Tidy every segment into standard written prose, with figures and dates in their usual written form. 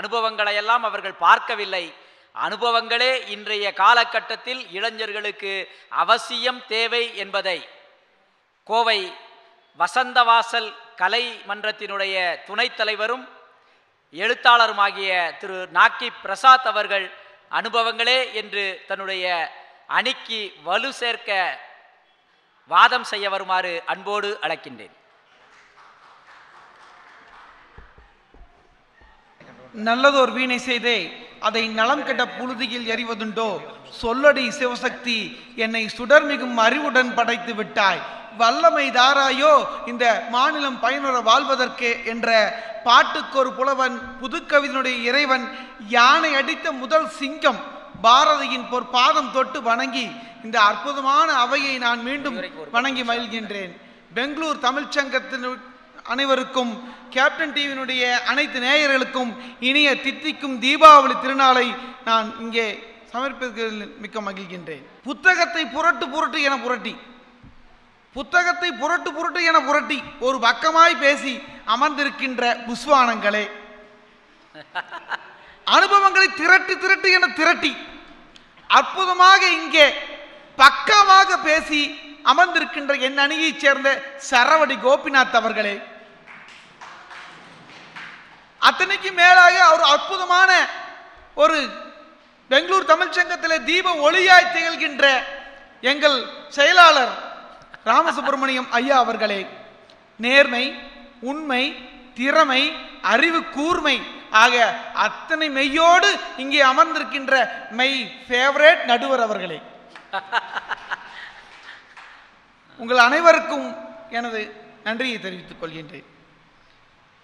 அனுபவங்களை எல்லாம் அவர்கள் பார்க்கவில்லை. அனுபவங்களே இன்றைய காலகட்டத்தில் இளைஞர்களுக்கு அவசியம் தேவை என்பதை கோவை வசந்தவாசல் கலை மன்றத்தினுடைய துணைத் தலைவரும் எழுத்தாளருமாகிய திரு நாக்கி பிரசாத் அவர்கள் அனுபவங்களே என்று தன்னுடைய அணிக்கு வலு சேர்க்க வாதம் செய்ய வருமாறு அன்போடு அழைக்கின்றேன். நல்லதோர் வீணை செய்தே அதை நலம் கெட்ட புழுதியில் எறிவதுண்டோ, சொல்லடி சிவசக்தி என்னை சுடர்மிகும் அறிவுடன் படைத்து விட்டாய், வல்லமை தாராயோ இந்த மாநிலம் பயனுற வாழ்வதற்கே என்ற பாட்டுக்கு ஒரு புலவன், புதுக்கவிதனுடைய இறைவன், யானை அடித்த முதல் சிங்கம் பாரதியின் பொற்பாதம் தொட்டு வணங்கி இந்த அற்புதமான அவையை நான் மீண்டும் வணங்கி மகிழ்கின்றேன். பெங்களூர் தமிழ்ச்சங்கத்தின் அனைவருக்கும், கேப்டன் டிவியினுடைய அனைத்து நேயர்களுக்கும் இனிய தித்திக்கும் தீபாவளி திருநாளை நான் இங்கே சமர்ப்பிப்பதில் மிக்க மகிழ்கின்றேன். புத்தகத்தை புரட்டு புரட்டு என புரட்டி, புத்தகத்தை புரட்டு புரட்டு என புரட்டி ஒரு பக்கமாய் பேசி அமர்ந்திருக்கின்ற புஸ்வானங்களே, அனுபவங்களை திரட்டு திரட்டு என திரட்டி அற்புதமாக இங்கே பக்கமாக பேசி அமர்ந்திருக்கின்ற என் அணியைச் சேர்ந்த சரவடி கோபிநாத் அவர்களே, அத்தனைக்கு மேலாக ஒரு அற்புதமான ஒரு பெங்களூர் தமிழ்ச்சங்கத்தில் தீப ஒளியாய் திகழ்கின்ற எங்கள் செயலாளர் ராமசுப்பிரமணியம் ஐயா அவர்களே, நேர்மை, உண்மை, திறமை, அறிவு கூர்மை ஆக அத்தனை மெய்யோடு இங்கே அமர்ந்திருக்கின்ற மை ஃபேவரேட் நடுவர் அவர்களே, உங்கள் அனைவருக்கும் எனது நன்றியை தெரிவித்துக் கொள்கின்றேன்.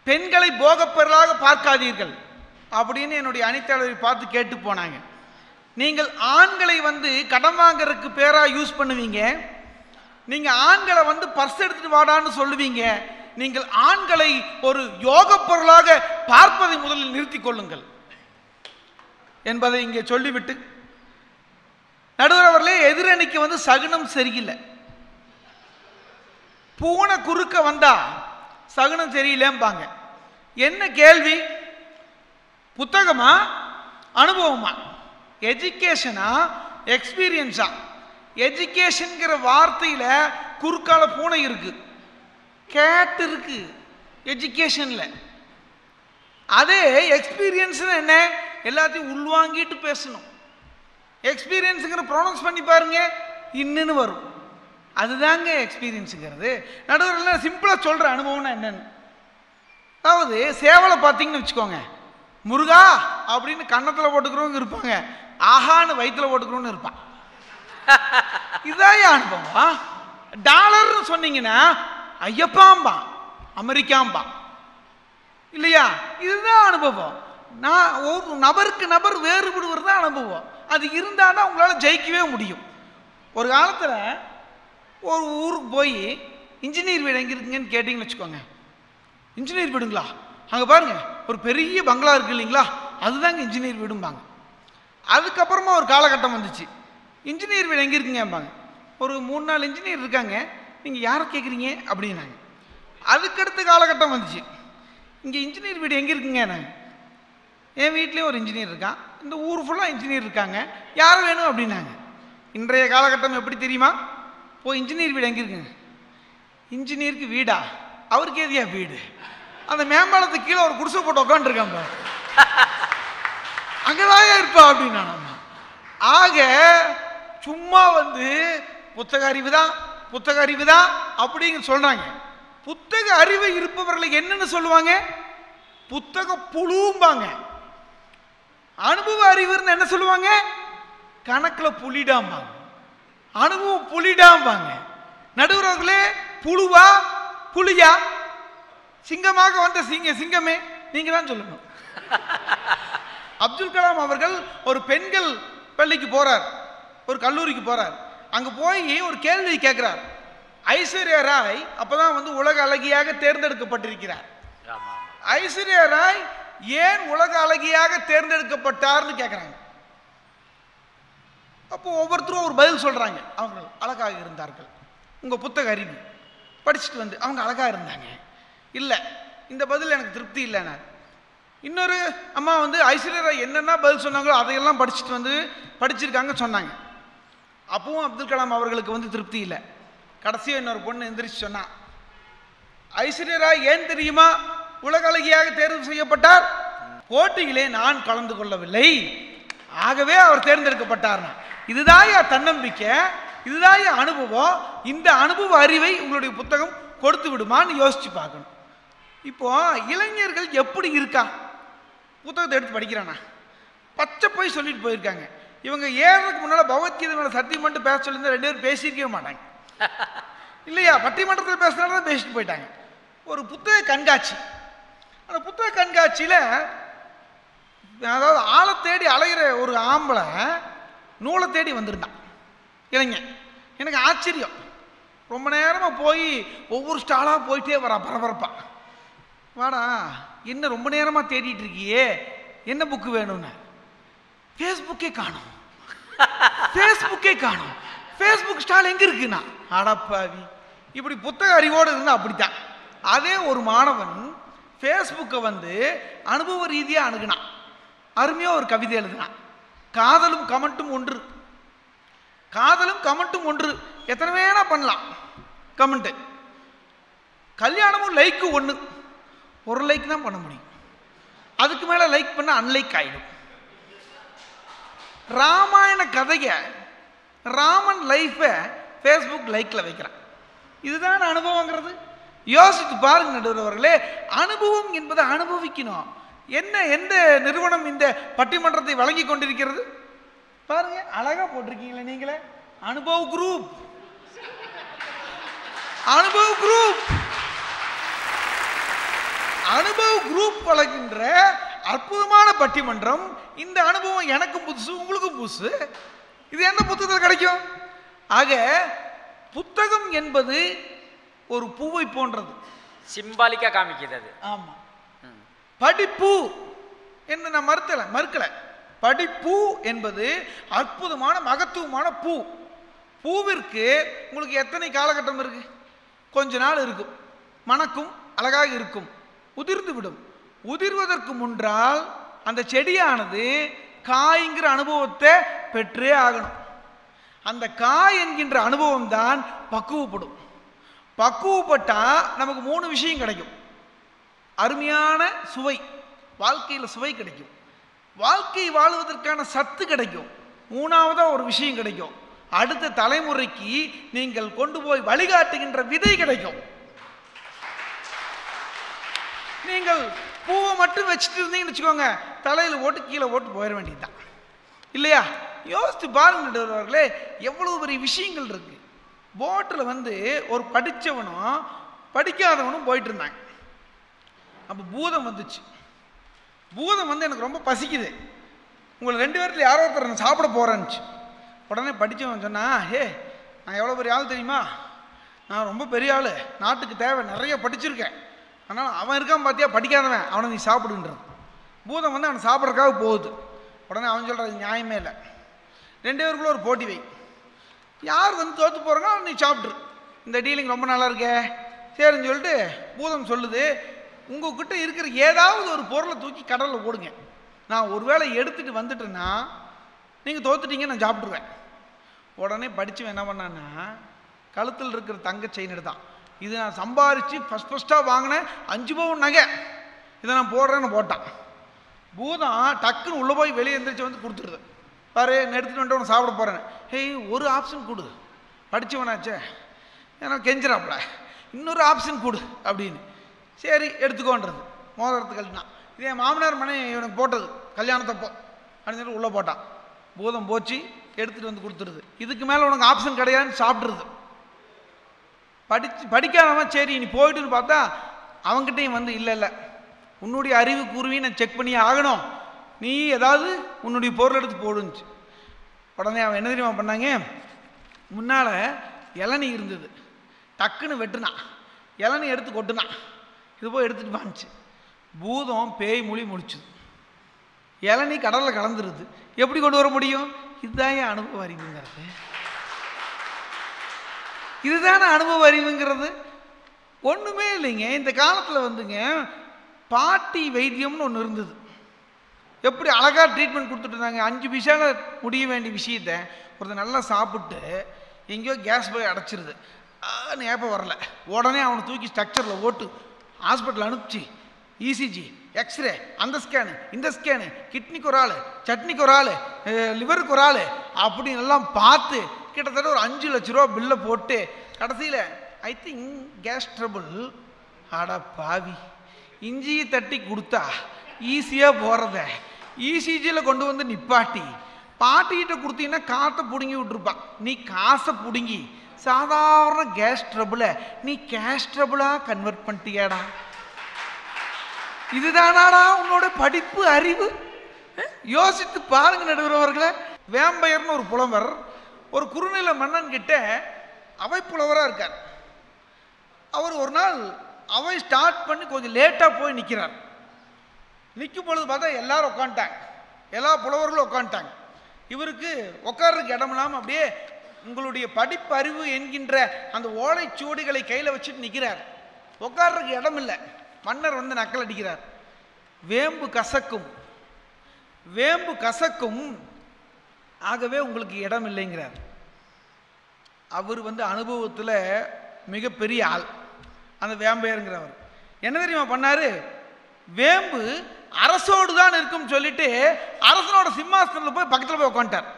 பெண்களை போகப்பொருளாக பார்க்காதீர்கள் அப்படின்னு என்னுடைய அணித்தலைவரை பார்த்து கேட்டு போனாங்க. நீங்கள் ஆண்களை கடன் வாங்கறதுக்கு பேரா யூஸ் பண்ணுவீங்க, நீங்க ஆண்களை பர்ஸ் எடுத்துட்டு வாடான்னு சொல்லுவீங்க. நீங்கள் ஆண்களை ஒரு யோக பொருளாக பார்ப்பதை முதலில் நிறுத்திக் கொள்ளுங்கள் என்பதை இங்கே சொல்லிவிட்டு, நடுவர் அவர்களே, எதிரணிக்கு சகுனம் சரியில்லை. பூனை குறுக்க வந்தா சகுனம் சரியில்லைம்பாங்க. என்ன கேள்வி? புத்தகமா அனுபவமா? எஜுகேஷனா எக்ஸ்பீரியன்ஸா? எஜுகேஷன்கிற வார்த்தையில குறுக்கால பூனை இருக்கு, கேட் இருக்கு எஜுகேஷன்ல. அதே எக்ஸ்பீரியன்ஸ் என்ன? எல்லாத்தையும் உள்வாங்கிட்டு பேசணும். எக்ஸ்பீரியன்ஸுங்கிற ப்ரொனவுன்ஸ் பண்ணி பாருங்க, இன்னுன்னு வரும். அதுதாங்க எக்ஸ்பீரியன்ஸுங்கிறது. நடுவில் சிம்பிளாக சொல்கிற அனுபவம்னா என்னன்னு, அதாவது சேவலை பார்த்தீங்கன்னு வச்சுக்கோங்க, முருகா அப்படின்னு கன்னத்தில் போட்டுக்கிறவங்க இருப்பாங்க, ஆஹான்னு வயிற்றுல போட்டுக்கிறவங்க இருப்பான். இதான் அனுபவம். டாலர்னு சொன்னீங்கன்னா ஐயப்பாம்பான், அமெரிக்காம்பான் இல்லையா? இதுதான் அனுபவம். நான் ஒரு நபருக்கு நபர் வேறுபடுவது தான் அனுபவம். அது இருந்தால் தான் உங்களால் ஜெயிக்கவே முடியும். ஒரு காலத்தில் ஒரு ஊருக்கு போய் இன்ஜினியர் வீடு எங்கே இருக்குங்கன்னு கேட்டிங்கன்னு வச்சுக்கோங்க, இன்ஜினியர் வீடுங்களா, அங்கே பாருங்க ஒரு பெரிய பங்களா இருக்கு இல்லைங்களா, அதுதாங்க இன்ஜினியர் வீடும்பாங்க. அதுக்கப்புறமா ஒரு காலகட்டம் வந்துச்சு, இன்ஜினியர் வீடு எங்கே இருக்குங்கம்பாங்க. ஒரு 3-4 இன்ஜினியர் இருக்காங்க, நீங்கள் யாரை கேட்குறீங்க அப்படின்னாங்க. அதுக்கடுத்த காலகட்டம் வந்துச்சு, இங்கே இன்ஜினியர் வீடு எங்கே இருக்குங்க, நாங்கள் என் வீட்லேயும் ஒரு இன்ஜினியர் இருக்கான், இந்த ஊர் ஃபுல்லாக இன்ஜினியர் இருக்காங்க, யார் வேணும் அப்படின்னாங்க. இன்றைய காலகட்டம் எப்படி தெரியுமா? போய் இன்ஜினியர் வீடு எங்கே இருக்குங்க, இன்ஜினியருக்கு வீடா, அவருக்கு எதியா வீடு, அந்த மேம்பாலத்துக்கு கீழே ஒரு குடிசை போட்டு உட்காந்துருக்காங்க, அங்கதான் இருப்பா அப்படின்னா. ஆக சும்மா புத்தக அறிவு தான், புத்தக அறிவு தான் அப்படிங்க சொல்றாங்க. புத்தக அறிவு இருப்பவர்களுக்கு என்னன்னு சொல்லுவாங்க? புத்தக புழும்பாங்க. அனுபவ அறிவுன்னு என்ன சொல்லுவாங்க? கணக்கில் புலிடாம்பாங்க, அனுபவம் புலிடாம்பாங்க. நடுவர்களே, புழுவா புலியா? சிங்கமாக வந்த சிங்கமே நீங்க தான் சொல்லணும். அப்துல் கலாம் அவர்கள் ஒரு பெண்கள் பள்ளிக்கு போறார், ஒரு கல்லூரிக்கு போறார். அங்க போய் ஒரு கேள்வி கேட்கிறார். ஐஸ்வர்யா ராய் அப்பதான் உலக அழகியாக தேர்ந்தெடுக்கப்பட்டிருக்கிறார். ஐஸ்வர்யா ராய் ஏன் உலக அழகியாக தேர்ந்தெடுக்கப்பட்டார்னு கேட்கிறாங்க. அப்போ ஒவ்வொருத்தரும் ஒரு பதில் சொல்றாங்க. அவங்க அழகாக இருந்தார்கள், உங்க புத்தக அறிவு படிச்சுட்டு அவங்க அழகா இருந்தாங்க. இல்லை, இந்த பதில் எனக்கு திருப்தி இல்லைனார். இன்னொரு அம்மா வந்து ஐஸ்வர்யா ராய் என்னென்ன பதில் சொன்னாங்களோ அதையெல்லாம் படிச்சிருக்காங்க சொன்னாங்க. அப்பவும் அப்துல் கலாம் அவர்களுக்கு வந்து திருப்தி இல்லை. கடைசியாக இன்னொரு பொண்ணு எந்திரிச்சு சொன்னா, ஐஸ்வர்யா ராய் ஏன் தெரியுமா உலக அழகியாக தேர்வு செய்யப்பட்டார்? போட்டியிலே நான் கலந்து கொள்ளவில்லை, ஆகவே அவர் தேர்ந்தெடுக்கப்பட்டார். இதுதான் தன்னம்பிக்கை, இதுதான் அனுபவம். இந்த அனுபவ அறிவை உங்களுடைய புத்தகம் கொடுத்து விடுமான்னு யோசிச்சு பார்க்கணும். இப்போ இளைஞர்கள் எப்படி இருக்கா, புத்தகத்தை எடுத்து படிக்கிறானா, பச்சை போய் சொல்லிட்டு போயிருக்காங்க. இவங்க ஏறதுக்கு முன்னால் பகவத்கீதை மேலே சத்தியம் மட்டும் பேச சொல்லியிருந்தா 2 பேரும் பேசியிருக்கவே மாட்டாங்க இல்லையா? பட்டிமன்றத்தில் பேசினாலும் தான் பேசிட்டு போயிட்டாங்க. ஒரு புத்தக கண்காட்சி, அந்த புத்தக கண்காட்சியில் அதாவது ஆளை தேடி அலைகிற ஒரு ஆம்பளை நூலை தேடி வந்திருந்தான் இளைஞன். எனக்கு ஆச்சரியம், ரொம்ப நேரமாக போய் ஒவ்வொரு ஸ்டாலாக போயிட்டே வரா பரபரப்பா. வாடா, என்ன ரொம்ப நேரமாக தேடிட்டு இருக்கியே, என்ன புக்கு வேணும்னு. ஃபேஸ்புக்கே காணும், ஃபேஸ்புக்கே காணும், ஃபேஸ்புக் ஸ்டால் எங்கே இருக்குண்ணா. அடப்பாவி, இப்படி புத்தக அறிவோடு இருந்தால் அப்படித்தான். அதே ஒரு மாணவன் ஃபேஸ்புக்கை வந்து அனுபவ ரீதியாக அணுகுனான். அருமையாக ஒரு கவிதை எழுதினான், காதலும் கமெண்ட்டும் ஒன்று. காதலும் கமெண்ட்டும் ஒன்று, எத்தனை வேணா பண்ணலாம் கமெண்ட்டு. கல்யாணமும் லைக்கு ஒன்று, ஒரு லைக் தான் பண்ண முடியும், அதுக்கு மேலே லைக் பண்ண அன்லைக் ஆகிடும். ராமாயண கதையை, ராமன் லைஃபை ஃபேஸ்புக் லைக்கில் வைக்கிறான். இதுதான் அனுபவங்கிறது. யோசித்து பாருங்க நடுவர்களே, அனுபவம் என்பதை அனுபவிக்கணும். என்ன எந்த நிறுவனம் இந்த பட்டிமன்றத்தை வழங்கி கொண்டிருக்கிறது பாருங்க, அழகா போட்டிருக்கீங்களே நீங்களே, Anubhav group. Anubhav group, Anubhav group வழங்குகின்ற அற்புதமான பட்டிமன்றம். இந்த அனுபவம் எனக்கும் புதுசு, உங்களுக்கும் புதுசு. இது எந்த புத்தகத்தில் கிடைக்கும்? ஆக புத்தகம் என்பது ஒரு பூவை போன்றது, சிம்பாலிக்கா காமிக்கிறது. ஆமா, படிப்பு என்று நான் மறுக்கல. படிப்பு என்பது அற்புதமான மகத்துவமான பூ. பூவிற்கு உங்களுக்கு எத்தனை காலகட்டம் இருக்கு? கொஞ்ச நாள் இருக்கும், மணக்கும், அழகாக இருக்கும், உதிர்ந்து விடும். உதிர்வதற்கு முன்னால் அந்த செடியானது காய்ங்கிற அனுபவத்தை பெற்றே ஆகணும். அந்த காய் என்கின்ற அனுபவம் தான் பக்குவப்படும். பக்குவப்பட்டா நமக்கு 3 விஷயம் கிடைக்கும். அருமையான சுவை, வாழ்க்கையில் சுவை கிடைக்கும், வாழ்க்கை வாழ்வதற்கான சத்து கிடைக்கும், 3ஆவதா ஒரு விஷயம் கிடைக்கும், அடுத்த தலைமுறைக்கு நீங்கள் கொண்டு போய் வழிகாட்டுகின்ற விதை கிடைக்கும். நீங்கள் பூவை மட்டும் வச்சுட்டு இருந்தீங்கன்னு வச்சுக்கோங்க, தலையில் ஓட்டு கீழே ஓட்டு போயிட வேண்டியதுதான் இல்லையா? யோசித்து பாருங்க, எவ்வளவு பெரிய விஷயங்கள் இருக்கு. போட்டில் வந்து ஒரு படித்தவனும் படிக்காதவனும் போயிட்டு இருந்தாங்க. அப்போ பூதம் வந்துச்சு. பூதம் வந்து எனக்கு ரொம்ப பசிக்குது, உங்களை 2 பேர்த்துல யாரோ ஒருத்தர் நான் சாப்பிட போகிறேன்னுச்சு. உடனே படித்தவன் சொன்னா, ஹே நான் எவ்வளோ பெரிய ஆள் தெரியுமா, நான் ரொம்ப பெரிய ஆள், நாட்டுக்கு தேவை, நிறைய படிச்சிருக்கேன், அதனால் அவன் இருக்கான் பார்த்தியா படிக்காதவன், அவனை நீ சாப்பிடுன்றான். பூதம் வந்து அவனை சாப்பிட்றதுக்காக போகுது. உடனே அவன் சொல்கிறது நியாயமே இல்லை, 2 பேருக்குள்ள ஒரு போட்டி வை, யார் வந்து தோற்று போகிறாங்க நீ சாப்பிட்ரு, இந்த டீலிங் ரொம்ப நல்லா இருக்கே சரின்னு சொல்லிட்டு பூதம் சொல்லுது, உங்ககிட்ட இருக்கிற ஏதாவது ஒரு பொருளை தூக்கி கடலில் போடுங்க, நான் ஒருவேளை எடுத்துகிட்டு வந்துட்டேன்னா நீங்கள் தோத்துட்டீங்க, நான் சாப்பிட்ருவேன். உடனே படித்தவன் என்ன பண்ணான்னா, கழுத்தில் இருக்கிற தங்க செயின் எடுத்தான். இது நான் சம்பாரித்து ஃபஸ்ட்டாக வாங்கினேன் 5 பவுன் நகை, இதை நான் போடுறேன்னு போட்டான். பூதம் டக்குன்னு உள்ளே போய் வெளியே எந்திரிச்சு வந்து கொடுத்துருது, பாரு நான் எடுத்துகிட்டு வந்துட்டு உனக்கு சாப்பிட போகிறேன்னு. ஹேய் ஒரு ஆப்ஷன் கொடு, படித்தவனாச்சே ஏன்னா கெஞ்சிராப்புல, இன்னொரு ஆப்ஷன் கொடு அப்படின்னு. சரி எடுத்துக்கோன்றது. மோதிரத்து கழினான், இதே மாமனார் மனை இவனுக்கு போட்டது கல்யாணத்தப்போ அப்படின்னு சொல்லி உள்ளே போட்டான். பூதம் போச்சு எடுத்துகிட்டு வந்து கொடுத்துருது, இதுக்கு மேலே உனக்கு ஆப்ஷன் கிடையாதுன்னு சாப்பிட்ருது. படிக்காதவன் சரி நீ போயிட்டுன்னு பார்த்தா அவங்ககிட்டையும் வந்து இல்லை உன்னுடைய அறிவு கூறுவையும் நான் செக் பண்ணி ஆகணும், நீ ஏதாவது உன்னுடைய பொருள் எடுத்து போடுச்சு. உடனே அவன் என்ன தெரியுமா பண்ணாங்க, முன்னால் இளநீ இருந்தது, டக்குன்னு வெட்டுனான், இளநீ எடுத்து கொட்டுனான், இது போய் எடுத்துகிட்டு வாங்கிச்சு. பூதம் பேய் மொழி முடிச்சுது, இளநீ கடலில் கலந்துருது, எப்படி கொண்டு வர முடியும்? இதுதான் என் அனுபவ அறிவுங்கிறது, இதுதானே அனுபவ அறிவுங்கிறது. ஒன்றுமே இல்லைங்க. இந்த காலத்தில் வந்துங்க பாட்டி வைத்தியம்னு ஒன்று இருந்தது. எப்படி அழகாக ட்ரீட்மெண்ட் கொடுத்துட்டு இருந்தாங்க. 5 பைசால முடிய வேண்டிய விஷயத்த ஒருத்தர் நல்லா சாப்பிட்டு எங்கேயோ கேஸ் போய் அடைச்சிருது, ஞாபகம் வரல, உடனே அவனை தூக்கி ஸ்ட்ரக்சரில் ஓட்டு ஹாஸ்பிட்டல் அனுப்பிச்சு இசிஜி, எக்ஸ்ரே, அந்த ஸ்கேனு, இந்த ஸ்கேனு, கிட்னிக்கு ஒரு ஆள், சட்னிக்கு ஒரு ஆள், லிவருக்கு ஒரு ஆள், அப்படின்னு எல்லாம் பார்த்து கிட்டத்தட்ட ஒரு 5 லட்ச ரூபா பில்லை போட்டு கடைசியில் ஐ திங்க் கேஸ் ட்ரபிள். ஆடா பாவி, இஞ்சியை தட்டி கொடுத்தா ஈஸியாக போகிறத இசிஜியில் கொண்டு வந்து நிப்பாட்டி பாட்டிகிட்ட கொடுத்தீங்கன்னா காற்றை பிடுங்கி விட்டுருப்பான். நீ காசை பிடுங்கி சாதாரண கேஸ் ட்ரபிளை நீ கேஷ் ட்ரபிளாக கன்வெர்ட் பண்ணிட்டியாடா. இதுதானாடா உன்னோட படிப்பு அறிவு? யோசித்து பாருங்க நடுவர்களே. வேம்பயர்னு ஒரு புலவர் ஒரு குறுநில மன்னன் கிட்ட அவை புலவராக இருக்கார். அவர் ஒரு நாள் அவை ஸ்டார்ட் பண்ணி கொஞ்சம் லேட்டாக போய் நிற்கிறார். நிற்கும் பொழுது பார்த்தா எல்லாரும் உட்காந்துட்டாங்க, எல்லா புலவர்களும் உட்காந்துட்டாங்க. இவருக்கு உட்கார்றதுக்கு இடம் இல்லாமல் அப்படியே உங்களுடைய படிப்பு அறிவு என்கின்ற அந்த ஓலைச்சுவடிகளை கையில் வச்சுட்டு நிற்கிறார். உட்கார்றதுக்கு இடம் இல்லை. மன்னர் வந்து நக்கல் அடிக்கிறார். வேம்பு கசக்கும், வேம்பு கசக்கும், ஆகவே உங்களுக்கு இடம் இல்லைங்கிறார். அவர் வந்து அனுபவத்தில் மிகப்பெரிய ஆள் அந்த வேம்பையருங்கிறவர். என்ன தெரியுமா பண்ணாரு? வேம்பு அரசோடு தான் இருக்கும் சொல்லிட்டு அரசனோட சிம்மாசனத்தில் போய் பக்கத்தில் போய் உட்காந்துட்டார்.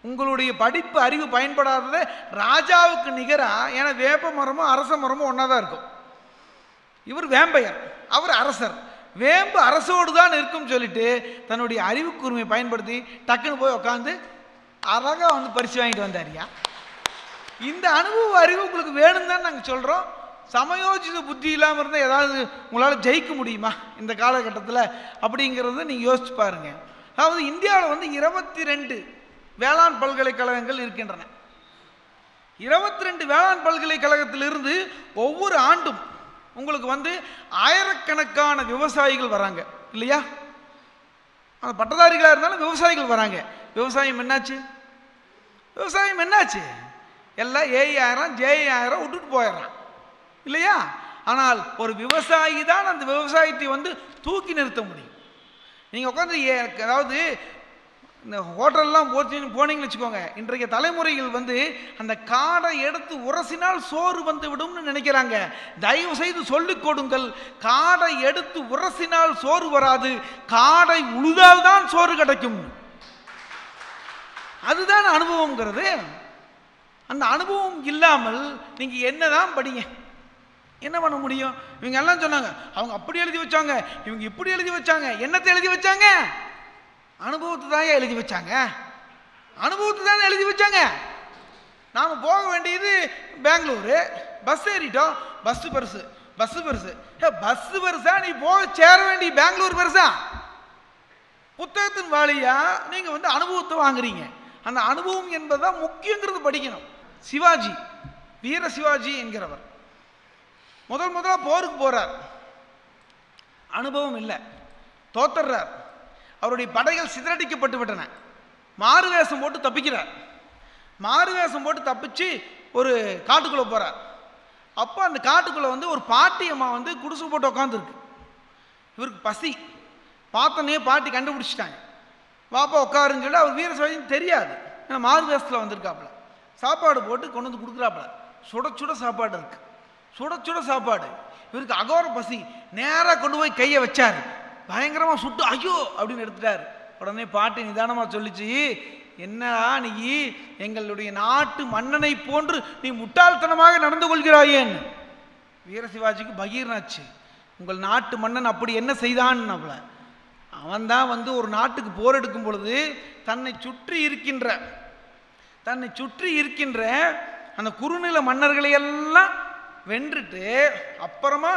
உங்களுடைய படிப்பு அறிவு பயன்படாததை ராஜாவுக்கு நிகராக, ஏன்னா வேப்ப மரமும் அரச மரமும் ஒன்றா தான் இருக்கும். இவர் வேம்பையர், அவர் அரசர். வேம்பு அரசோடு தான் இருக்கும் சொல்லிட்டு தன்னுடைய அறிவு கூர்மையை பயன்படுத்தி டக்குன்னு போய் உட்காந்து அழகாக வந்து பரிசு வாங்கிட்டு வந்தாரியா. இந்த அனுபவ அறிவு உங்களுக்கு வேணும் தான் நாங்கள் சொல்கிறோம். சமயோஜித புத்தி இல்லாமல் இருந்தால் ஏதாவது உங்களால் ஜெயிக்க முடியுமா இந்த காலகட்டத்தில் அப்படிங்கிறத நீங்கள் யோசிச்சு பாருங்க. அதாவது இந்தியாவில் வந்து 22 வேளாண் பல்கலைக்கழகங்கள் இருக்கின்றன. 22 வேளாண் பல்கலைக்கழகத்திலிருந்து ஒவ்வொரு ஆண்டும் உங்களுக்கு வந்து ஆயிரக்கணக்கான விவசாயிகள் வராங்க இல்லையா? அந்த பட்டதாரிகளாக இருந்தாலும் விவசாயிகள் வராங்க. விவசாயம் என்னாச்சு? விவசாயம் என்னாச்சு? எல்லாம் ஏஐ ஜேஐ விட்டுட்டு போயிடறான் இல்லையா? ஆனால் ஒரு விவசாயி தான் அந்த விவசாயத்தை வந்து தூக்கி நிறுத்த முடியும். நீங்கள் உட்காந்து அதாவது இந்த ஹோட்டல்லாம் போனீங்கன்னு வச்சுக்கோங்க, இன்றைய தலைமுறைகள் வந்து அந்த காடை எடுத்து உரசினால் சோறு வந்து விடும்னு நினைக்கிறாங்க. தயவு செய்து சொல்லிக் கொடுங்கள், காடை எடுத்து உரசினால் சோறு வராது, காடை உழுதால் தான் சோறு கிடைக்கும். அதுதான் அனுபவம்ங்கிறது. அந்த அனுபவம் இல்லாமல் நீங்க என்னதான் படிங்க, என்ன பண்ண முடியும்? இவங்க எல்லாம் சொன்னாங்க, அவங்க அப்படி எழுதி வச்சாங்க, இவங்க இப்படி எழுதி வச்சாங்க. என்னத்தை எழுதி வச்சாங்க? அனுபவத்தை தான் எழுதி வச்சாங்க. அனுபவத்தை தான் எழுதி வச்சாங்க. நாம் போக வேண்டியது பெங்களூரு, பஸ் ஏறிட்டோம், பஸ்ஸு பெருசு, பஸ்ஸு பெருசு. பஸ்ஸு பெருசா? நீ போக சேர வேண்டிய பெங்களூர் பெருசா? புத்தகத்தின் வாழியா நீங்க வந்து அனுபவத்தை வாங்குறீங்க. அந்த அனுபவம் என்பதுதான் முக்கியங்கிறது படிக்கணும். சிவாஜி, வீர சிவாஜி என்கிறவர் முதல்ல போருக்கு போறார். அனுபவம் இல்லை, தோத்துறார். அவருடைய படைகள் சிதறடிக்கப்பட்டு விட்டன. மாறு வேஷம் போட்டு தப்பிக்கிறார். மாறு வேஷம் போட்டு தப்பிச்சு ஒரு காட்டுக்குள்ளே போறார். அப்போ அந்த காட்டுக்குள்ளே வந்து ஒரு பாட்டி அம்மா வந்து குடிசை போட்டு உட்காந்துருக்கு. இவருக்கு பசி, பார்த்தோன்னே பாட்டி கண்டுபிடிச்சிட்டாங்க. வாப்பா உட்காருன்னு சொல்லி அவர் வீர சிவாஜின்னு தெரியாது, ஏன்னா மாறு வேஷத்தில் வந்திருக்காப்புல. சாப்பாடு போட்டு கொண்டு வந்து கொடுக்குறாப்புல. சுட சுட சாப்பாடு இருக்கு, சுட சுட சாப்பாடு. இவருக்கு அகோர பசி. நேராக கொண்டு போய் கையை வச்சார், பயங்கரமாக சுட்டு ஐயோ அப்படின்னு எடுத்துட்டார். உடனே பாட்டி நிதானமாக சொல்லிச்சு, என்னடா நீ எங்களுடைய நாட்டு மன்னனை போன்று நீ முட்டாள்தனமாக நடந்து கொள்கிறாயேன்னு. வீர சிவாஜிக்கு பகீர்னாச்சு, உங்கள் நாட்டு மன்னன் அப்படி என்ன செய்தான்? அவன் தான் வந்து ஒரு நாட்டுக்கு போர் எடுக்கும் பொழுது தன்னை சுற்றி இருக்கின்ற அந்த குறுநில மன்னர்களை எல்லாம் வென்றுட்டு அப்புறமா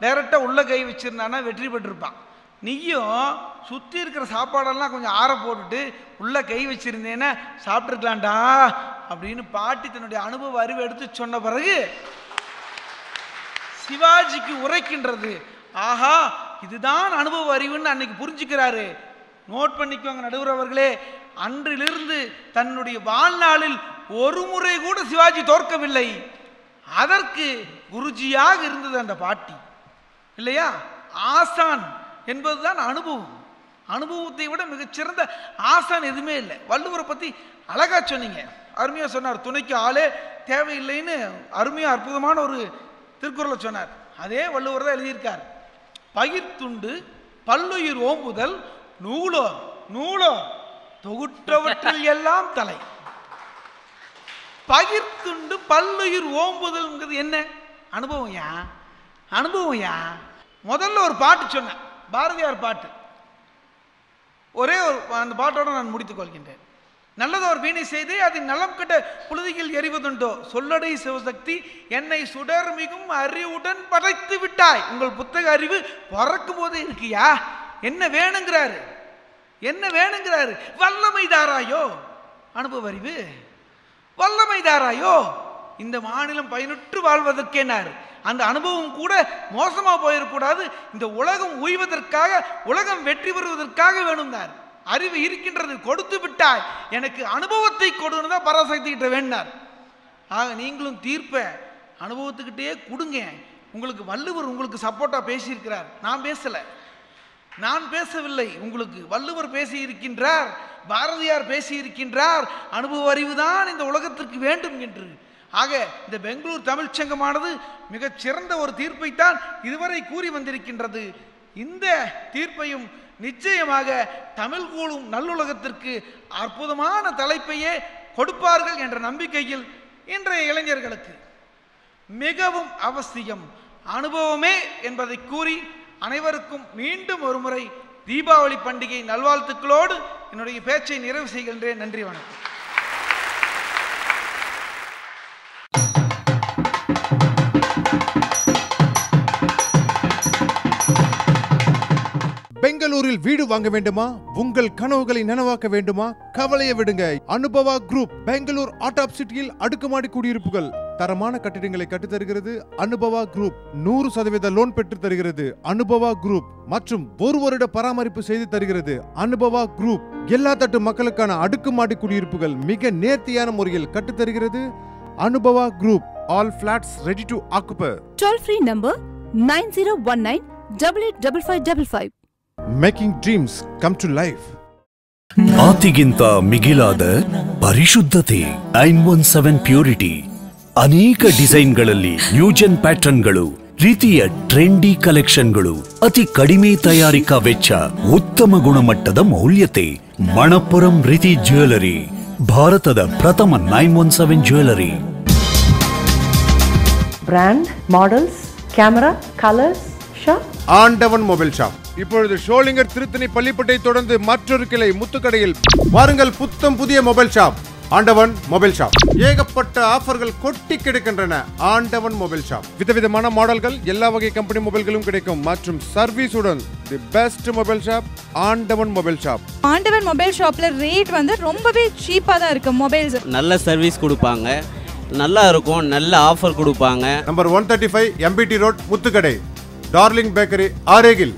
டைரக்டாக உள்ள கை வச்சிருந்தானா வெற்றி பெற்றிருப்பான். நீயும் சுற்றி இருக்கிற சாப்பாடெல்லாம் கொஞ்சம் ஆற போட்டுட்டு உள்ள கை வச்சிருந்தேன்னா சாப்பிட்டுருக்கலாம்டா அப்படின்னு பாட்டி தன்னுடைய அனுபவ அறிவை எடுத்து சொன்ன பிறகு சிவாஜிக்கு உரைக்கின்றது. ஆஹா, இதுதான் அனுபவ அறிவுன்னு அன்னைக்கு புரிஞ்சுக்கிறாரு. நோட் பண்ணிக்கோங்க நடுவர் அவர்களே, அன்றிலிருந்து தன்னுடைய வாழ்நாளில் ஒரு முறை கூட சிவாஜி தோற்கவில்லை. அதற்கு குருஜியாக இருந்தது அந்த பாட்டி. இல்லையா? ஆசான் என்பதுதான் அனுபவம். அனுபவத்தை விட மிகச்சிறந்த ஆசான் எதுவுமே இல்லை. வள்ளுவரை பற்றி அழகா சொன்னீங்க, அருமையாக சொன்னார். துணைக்கு ஆளே தேவையில்லைன்னு அருமையாக அற்புதமான ஒரு திருக்குறளை சொன்னார். அதே வள்ளுவர் தான் எழுதியிருக்கார். பகிர்த்துண்டு பல்லுயிர் ஓம்புதல் நூலோர் நூலோர் தொகுற்றவற்றில் எல்லாம் தலை. பகிர்த்துண்டு பல்லுயிர் ஓம்புதல்ங்கிறது என்ன? அனுபவம் யா, அனுபவம் யா. முதல்ல ஒரு பாட்டு சொன்னேன், பாரதியார் பாட்டு. ஒரே ஒரு அந்த பாட்டோட நான் முடித்துக் கொள்கின்றேன். நல்லதோர் வீணை செய்து அதன் நலம் கெட்ட புழுதியில் எறிவதுண்டோ சொல்லடை சிவசக்தி என்னை சுடர் மிகும் அறிவுடன் படைத்து விட்டாய். உங்கள் புத்தக அறிவு பிறக்கும் போது இருக்கியா? என்ன வேணுங்கிறாரு, என்ன வேணுங்கிறாரு? வல்லமை தாராயோ, அனுபவ அறிவு வல்லமை தாராயோ. இந்த மாநிலம் பயனுற்று வாழ்வதற்கேனார். அந்த அனுபவம் கூட மோசமா போயிடக்கூடாது. இந்த உலகம் உய்வதற்காக, உலகம் வெற்றி பெறுவதற்காக வேணும்னார். அறிவு இருக்கின்றது, கொடுத்து விட்டாய், எனக்கு அனுபவத்தை கொடுன்னு தான் பராசக்தி கிட்ட வேண்டார். ஆக நீங்களும் தீர்ப்பை அனுபவத்துக்கிட்டே கொடுங்க. உங்களுக்கு வள்ளுவர் உங்களுக்கு சப்போர்ட்டா பேசியிருக்கிறார், நான் பேசலை, நான் பேசவில்லை. உங்களுக்கு வள்ளுவர் பேசி இருக்கின்றார், பாரதியார் பேசி இருக்கின்றார். அனுபவ அறிவுதான் இந்த உலகத்திற்கு வேண்டும் என்று. ஆக இந்த பெங்களூர் தமிழ்ச்சங்கமானது மிகச்சிறந்த ஒரு தீர்ப்பைத்தான் இதுவரை கூறி வந்திருக்கின்றது. இந்த தீர்ப்பையும் நிச்சயமாக தமிழ் கூறும் நல்லுலகத்திற்கு அற்புதமான தலைப்பையே கொடுப்பார்கள் என்ற நம்பிக்கையில் இன்றைய இளைஞர்களுக்கு மிகவும் அவசியம் அனுபவமே என்பதை கூறி அனைவருக்கும் மீண்டும் ஒருமுறை தீபாவளி பண்டிகை நல்வாழ்த்துக்களோடு என்னுடைய பேச்சை நிறைவு செய்கின்றேன். நன்றி, வணக்கம். பெங்களூரில் வீடு வாங்க வேண்டுமா? உங்கள் கனவுகளை நனவாக்க வேண்டுமா? கவலையை விடுங்க. அனுபவா குரூப் பெங்களூர் ஆட்டாப் சிட்டியில் அடுக்குமாடி குடியிருப்புகள், தரமான கட்டிடங்களை கட்டித்தருகிறது. அனுபவா குரூப் 100% லோன் பெற்று தருகிறது. அனுபவா குரூப் மற்றும் 1 வருட பராமரிப்பு செய்து தருகிறது. அனுபவா குரூப் எல்லா தட்டு மக்களுக்கான அடுக்குமாடி குடியிருப்புகள் மிக நேர்த்தியான முறையில் கட்டித்தருகிறது. Anubhava group all flats ready to occupy. Toll free number 9019885555. Making dreams come to life. ಆತಿಗಿಂತ ಮಿಗಿಲಾದ ಪರಿಶುದ್ಧತೆ 917 ಪ್ಯೂರಿಟಿ. ಅನೇಕ ಡಿಸೈನ್ಗಳಲ್ಲಿ ನ್ಯೂಜೆನ್ ಪ್ಯಾಟರ್ನ್ಗಳು, ರೀತಿಯ ಟ್ರೆಂಡಿ ಕಲೆಕ್ಷನ್ಗಳು, ಅತಿ ಕಡಿಮೆ ತಯಾರಿಕಾ ವೆಚ್ಚ, ಉತ್ತಮ ಗುಣಮಟ್ಟದ ಮೌಲ್ಯತೆ. ಮಣಪ್ಪುರಂ ರೀತಿ ಜ್ಯುವೆಲರಿ, ಭಾರತದ ಪ್ರಥಮ 917 jewellery. Brand, models, camera, colors, shop. ஆண்டவன் மொபைல் ஷாப் இப்பொழுது ஷோலிங்கர் திருத்தணி பள்ளிப்பட்டை தொடர்ந்து மற்றொரு கிளை முத்துக்கடையில். வாருங்கள், புத்தம் புதிய மொபைல் ஷாப் ஆண்டவன் மொபைல் ஷாப். ஏகப்பட்ட ஆஃபர்கள் கொட்டி கிடைக்கின்றன. ஆண்டவன் மொபைல் ஷாப் விதவிதமான மாடல்கள், எல்லா வகை கம்பெனி மொபைல்களும் கிடைக்கும் மற்றும் சர்வீஸுடன் தி பெஸ்ட் மொபைல் ஷாப் ஆண்டவன் மொபைல் ஷாப். ஆண்டவன் மொபைல் ஷாப்ல ரேட் வந்து ரொம்பவே சீப்பா தான் இருக்கு. மொபைல்ஸ் நல்ல சர்வீஸ் கொடுப்பாங்க, நல்லா இருக்கும், நல்ல ஆஃபர் கொடுப்பாங்க. Number 135 MBT road Muthukadai, darling bakery, ஆரேகில்.